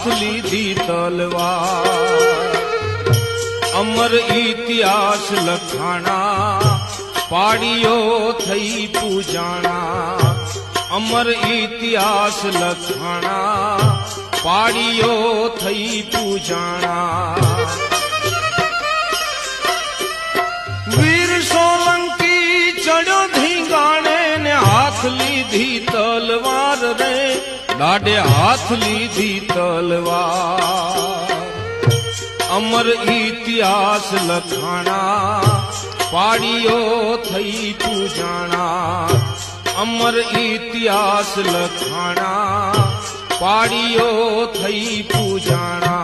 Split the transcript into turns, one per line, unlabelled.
हाथ लीधी तलवार। अमर इतिहास लखाणा पाड़ियो थई पूजाणा। अमर इतिहास लखाणा पाड़ियो थई पूजाणा। वीर सोलंकी चढ़ो धींगाणे ने हाथ लीधी तलवार रे लाडे हाथ लीधी तलवार। अमर इतिहास लखाणा पाड़ियो थई पूजाणा। अमर इतिहास लखाणा पाड़ियो थई पूजाणा।